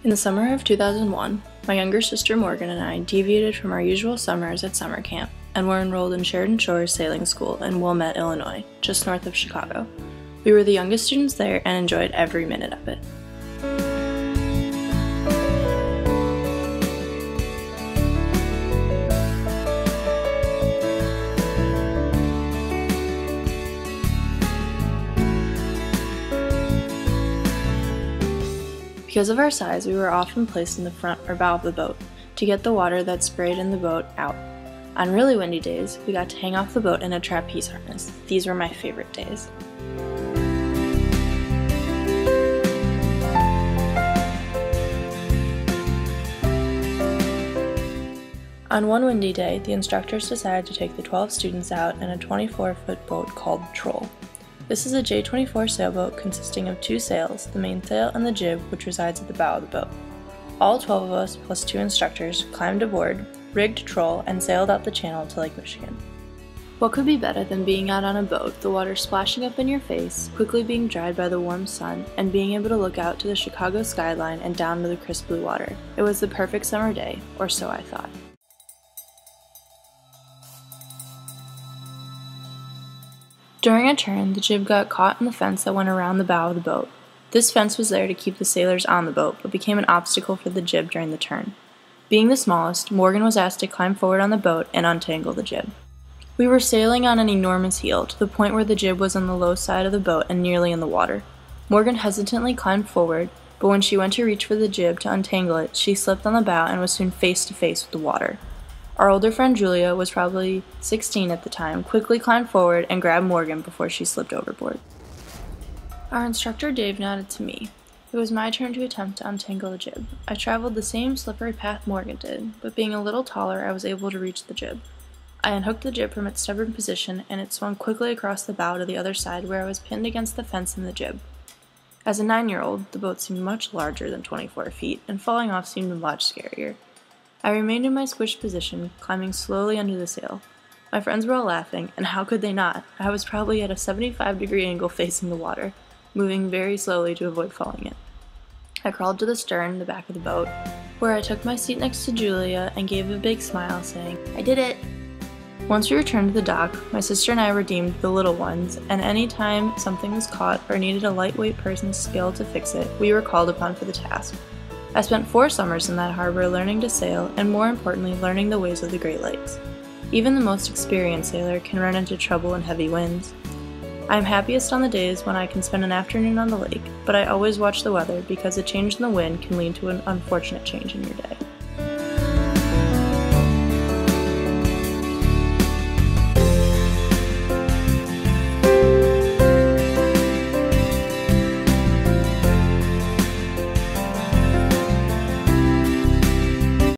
In the summer of 2001, my younger sister Morgan and I deviated from our usual summers at summer camp and were enrolled in Sheridan Shores Sailing School in Wilmette, Illinois, just north of Chicago. We were the youngest students there and enjoyed every minute of it. Because of our size, we were often placed in the front or bow of the boat to get the water that sprayed in the boat out. On really windy days, we got to hang off the boat in a trapeze harness. These were my favorite days. On one windy day, the instructors decided to take the 12 students out in a 24-foot boat called Troll. This is a J24 sailboat consisting of 2 sails, the mainsail and the jib, which resides at the bow of the boat. All 12 of us, plus 2 instructors, climbed aboard, rigged Troll, and sailed out the channel to Lake Michigan. What could be better than being out on a boat, the water splashing up in your face, quickly being dried by the warm sun, and being able to look out to the Chicago skyline and down to the crisp blue water? It was the perfect summer day, or so I thought. During a turn, the jib got caught in the fence that went around the bow of the boat. This fence was there to keep the sailors on the boat, but became an obstacle for the jib during the turn. Being the smallest, Morgan was asked to climb forward on the boat and untangle the jib. We were sailing on an enormous heel, to the point where the jib was on the low side of the boat and nearly in the water. Morgan hesitantly climbed forward, but when she went to reach for the jib to untangle it, she slipped on the bow and was soon face to face with the water. Our older friend Julia, was probably 16 at the time, quickly climbed forward and grabbed Morgan before she slipped overboard. Our instructor Dave nodded to me. It was my turn to attempt to untangle the jib. I traveled the same slippery path Morgan did, but being a little taller, I was able to reach the jib. I unhooked the jib from its stubborn position, and it swung quickly across the bow to the other side where I was pinned against the fence in the jib. As a 9-year-old, the boat seemed much larger than 24 feet, and falling off seemed much scarier. I remained in my squished position, climbing slowly under the sail. My friends were all laughing, and how could they not? I was probably at a 75-degree angle facing the water, moving very slowly to avoid falling in. I crawled to the stern, the back of the boat, where I took my seat next to Julia and gave a big smile, saying, "I did it!" Once we returned to the dock, my sister and I were deemed the little ones, and any time something was caught or needed a lightweight person's skill to fix it, we were called upon for the task. I spent 4 summers in that harbor learning to sail and, more importantly, learning the ways of the Great Lakes. Even the most experienced sailor can run into trouble in heavy winds. I am happiest on the days when I can spend an afternoon on the lake, but I always watch the weather because a change in the wind can lead to an unfortunate change in your day.